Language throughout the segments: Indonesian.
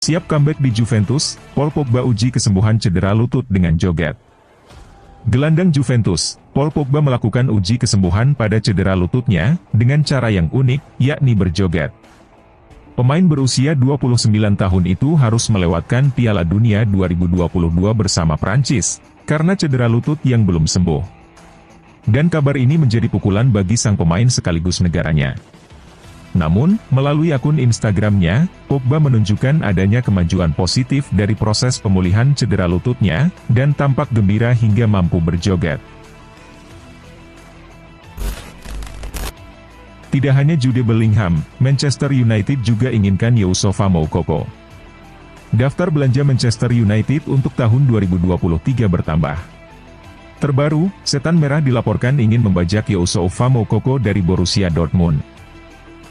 Siap comeback di Juventus, Paul Pogba uji kesembuhan cedera lutut dengan joget. Gelandang Juventus, Paul Pogba melakukan uji kesembuhan pada cedera lututnya, dengan cara yang unik, yakni berjoget. Pemain berusia 29 tahun itu harus melewatkan Piala Dunia 2022 bersama Prancis, karena cedera lutut yang belum sembuh. Dan kabar ini menjadi pukulan bagi sang pemain sekaligus negaranya. Namun, melalui akun Instagramnya, Pogba menunjukkan adanya kemajuan positif dari proses pemulihan cedera lututnya, dan tampak gembira hingga mampu berjoget. Tidak hanya Jude Bellingham, Manchester United juga inginkan Youssoufa Moukoko. Daftar belanja Manchester United untuk tahun 2023 bertambah. Terbaru, Setan Merah dilaporkan ingin membajak Youssoufa Moukoko dari Borussia Dortmund.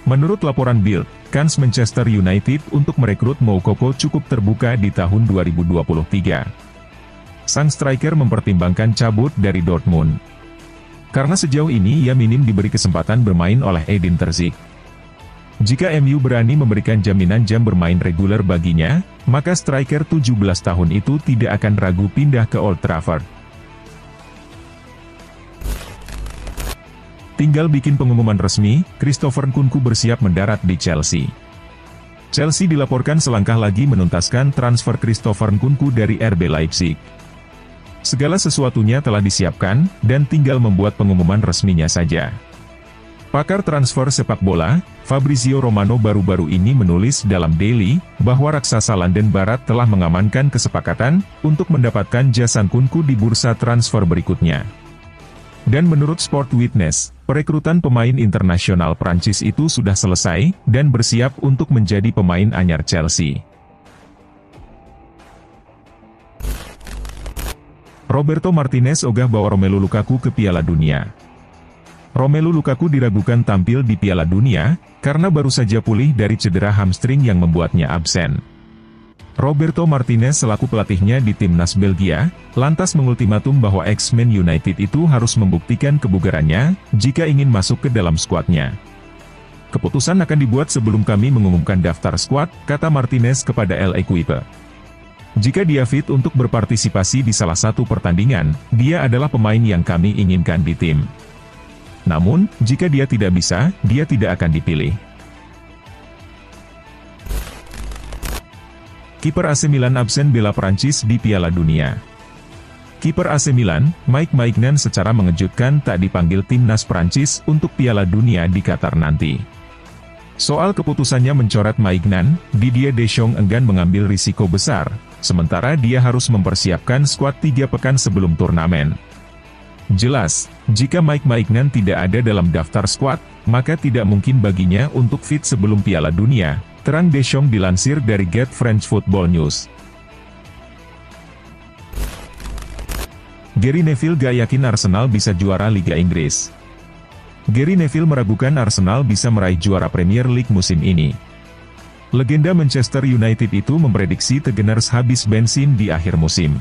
Menurut laporan Bild, kans Manchester United untuk merekrut Moukoko cukup terbuka di tahun 2023. Sang striker mempertimbangkan cabut dari Dortmund. Karena sejauh ini ia minim diberi kesempatan bermain oleh Edin Terzic. Jika MU berani memberikan jaminan jam bermain reguler baginya, maka striker 17 tahun itu tidak akan ragu pindah ke Old Trafford. Tinggal bikin pengumuman resmi, Christopher Nkunku bersiap mendarat di Chelsea. Chelsea dilaporkan selangkah lagi menuntaskan transfer Christopher Nkunku dari RB Leipzig. Segala sesuatunya telah disiapkan, dan tinggal membuat pengumuman resminya saja. Pakar transfer sepak bola, Fabrizio Romano baru-baru ini menulis dalam Daily, bahwa raksasa London Barat telah mengamankan kesepakatan, untuk mendapatkan jasa Nkunku di bursa transfer berikutnya. Dan menurut Sport Witness, perekrutan pemain internasional Prancis itu sudah selesai, dan bersiap untuk menjadi pemain anyar Chelsea. Roberto Martinez ogah bawa Romelu Lukaku ke Piala Dunia. Romelu Lukaku diragukan tampil di Piala Dunia, karena baru saja pulih dari cedera hamstring yang membuatnya absen. Roberto Martinez selaku pelatihnya di timnas Belgia, lantas mengultimatum bahwa ex-Man United itu harus membuktikan kebugarannya, jika ingin masuk ke dalam skuadnya. Keputusan akan dibuat sebelum kami mengumumkan daftar skuad, kata Martinez kepada L'Equipe. Jika dia fit untuk berpartisipasi di salah satu pertandingan, dia adalah pemain yang kami inginkan di tim. Namun, jika dia tidak bisa, dia tidak akan dipilih. Kiper AC Milan absen bela Prancis di Piala Dunia. Kiper AC Milan, Mike Maignan secara mengejutkan tak dipanggil timnas Prancis untuk Piala Dunia di Qatar nanti. Soal keputusannya mencoret Maignan, Didier Deschamps enggan mengambil risiko besar, sementara dia harus mempersiapkan skuad 3 pekan sebelum turnamen. Jelas, jika Mike Maignan tidak ada dalam daftar skuad, maka tidak mungkin baginya untuk fit sebelum Piala Dunia, terang Deschamps dilansir dari Get French Football News. Gary Neville gak yakin Arsenal bisa juara Liga Inggris. Gary Neville meragukan Arsenal bisa meraih juara Premier League musim ini. Legenda Manchester United itu memprediksi The Gunners habis bensin di akhir musim.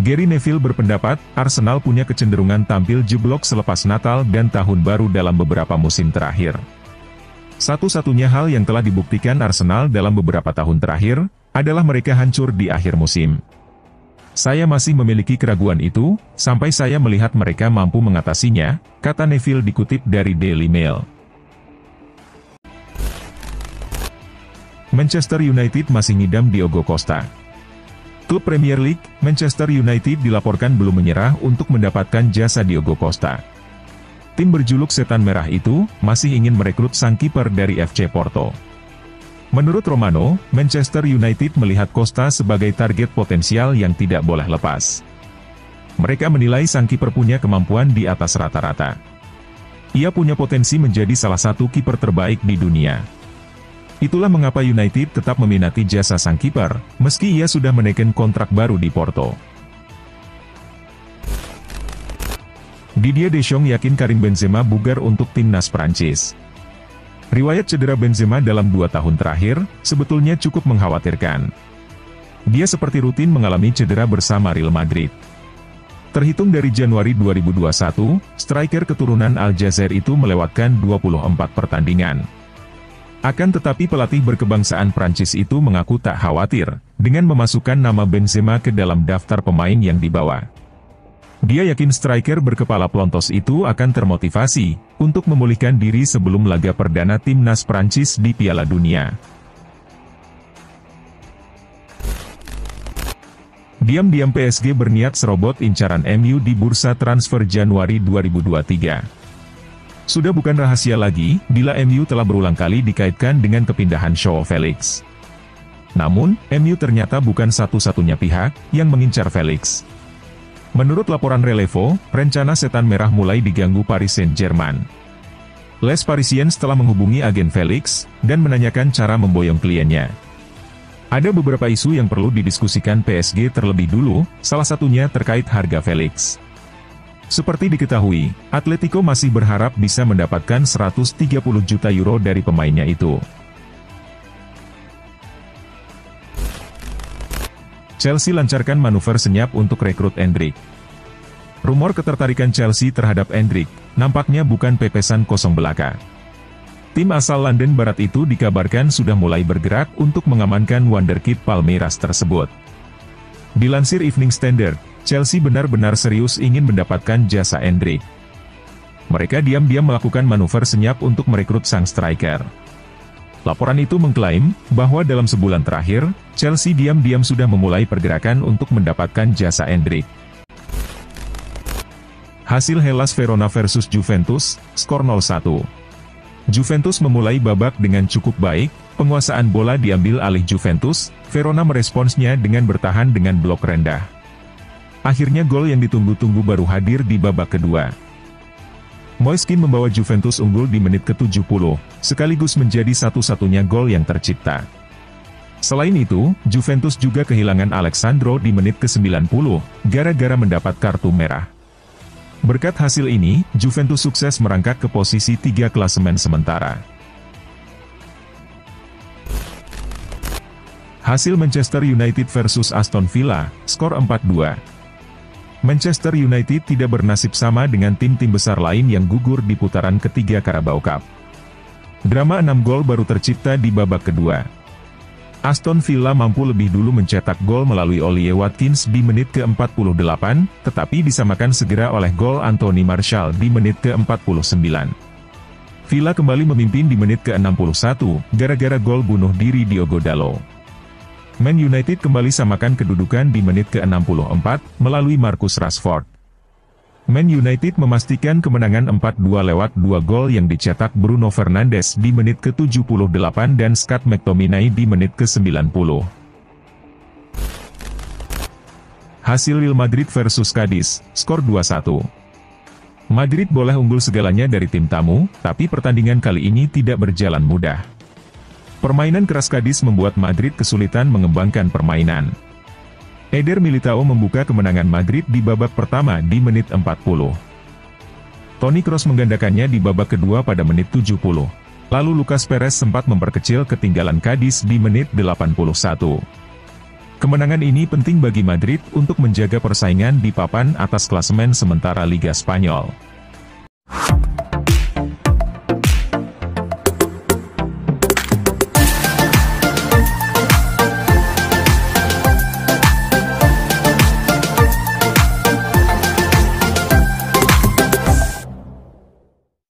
Gary Neville berpendapat, Arsenal punya kecenderungan tampil jeblok selepas Natal dan Tahun Baru dalam beberapa musim terakhir. Satu-satunya hal yang telah dibuktikan Arsenal dalam beberapa tahun terakhir, adalah mereka hancur di akhir musim. Saya masih memiliki keraguan itu, sampai saya melihat mereka mampu mengatasinya, kata Neville dikutip dari Daily Mail. Manchester United masih ngidam Diogo Costa. Klub Premier League, Manchester United dilaporkan belum menyerah untuk mendapatkan jasa Diogo Costa. Tim berjuluk Setan Merah itu, masih ingin merekrut sang kiper dari FC Porto. Menurut Romano, Manchester United melihat Costa sebagai target potensial yang tidak boleh lepas. Mereka menilai sang kiper punya kemampuan di atas rata-rata. Ia punya potensi menjadi salah satu kiper terbaik di dunia. Itulah mengapa United tetap meminati jasa sang kiper, meski ia sudah menekan kontrak baru di Porto. Didier Deschamps yakin Karim Benzema bugar untuk timnas Prancis. Riwayat cedera Benzema dalam 2 tahun terakhir, sebetulnya cukup mengkhawatirkan. Dia seperti rutin mengalami cedera bersama Real Madrid. Terhitung dari Januari 2021, striker keturunan Aljazair itu melewatkan 24 pertandingan. Akan tetapi pelatih berkebangsaan Prancis itu mengaku tak khawatir dengan memasukkan nama Benzema ke dalam daftar pemain yang dibawa. Dia yakin striker berkepala plontos itu akan termotivasi untuk memulihkan diri sebelum laga perdana timnas Prancis di Piala Dunia. Diam-diam PSG berniat serobot incaran MU di bursa transfer Januari 2023. Sudah bukan rahasia lagi, bila MU telah berulang kali dikaitkan dengan kepindahan Joao Felix. Namun, MU ternyata bukan satu-satunya pihak yang mengincar Felix. Menurut laporan Relevo, rencana setan merah mulai diganggu Paris Saint-Germain. Les Parisiens telah menghubungi agen Felix, dan menanyakan cara memboyong kliennya. Ada beberapa isu yang perlu didiskusikan PSG terlebih dulu, salah satunya terkait harga Felix. Seperti diketahui, Atletico masih berharap bisa mendapatkan 130 juta euro dari pemainnya itu. Chelsea lancarkan manuver senyap untuk rekrut Endrick. Rumor ketertarikan Chelsea terhadap Endrick nampaknya bukan pepesan kosong belaka. Tim asal London Barat itu dikabarkan sudah mulai bergerak untuk mengamankan wonderkid Palmeiras tersebut. Dilansir Evening Standard, Chelsea benar-benar serius ingin mendapatkan jasa Endrick. Mereka diam-diam melakukan manuver senyap untuk merekrut sang striker. Laporan itu mengklaim bahwa dalam sebulan terakhir, Chelsea diam-diam sudah memulai pergerakan untuk mendapatkan jasa Endrick. Hasil Hellas Verona versus Juventus, skor 0-1. Juventus memulai babak dengan cukup baik, penguasaan bola diambil alih Juventus, Verona meresponsnya dengan bertahan dengan blok rendah. Akhirnya gol yang ditunggu-tunggu baru hadir di babak kedua. Moiskin membawa Juventus unggul di menit ke-70, sekaligus menjadi satu-satunya gol yang tercipta. Selain itu, Juventus juga kehilangan Alexandro di menit ke-90, gara-gara mendapat kartu merah. Berkat hasil ini, Juventus sukses merangkak ke posisi 3 klasemen sementara. Hasil Manchester United versus Aston Villa, skor 4-2. Manchester United tidak bernasib sama dengan tim-tim besar lain yang gugur di putaran ketiga Carabao Cup. Drama 6 gol baru tercipta di babak kedua. Aston Villa mampu lebih dulu mencetak gol melalui Ollie Watkins di menit ke-48, tetapi disamakan segera oleh gol Anthony Martial di menit ke-49. Villa kembali memimpin di menit ke-61, gara-gara gol bunuh diri Diogo Dalot. Man United kembali samakan kedudukan di menit ke-64, melalui Marcus Rashford. Man United memastikan kemenangan 4-2 lewat 2 gol yang dicetak Bruno Fernandes di menit ke-78 dan Scott McTominay di menit ke-90. Hasil Real Madrid versus Cadiz, skor 2-1. Madrid boleh unggul segalanya dari tim tamu, tapi pertandingan kali ini tidak berjalan mudah. Permainan keras Cadiz membuat Madrid kesulitan mengembangkan permainan. Eder Militao membuka kemenangan Madrid di babak pertama di menit 40. Toni Kroos menggandakannya di babak kedua pada menit 70. Lalu Lucas Perez sempat memperkecil ketinggalan Cadiz di menit 81. Kemenangan ini penting bagi Madrid untuk menjaga persaingan di papan atas klasemen sementara Liga Spanyol.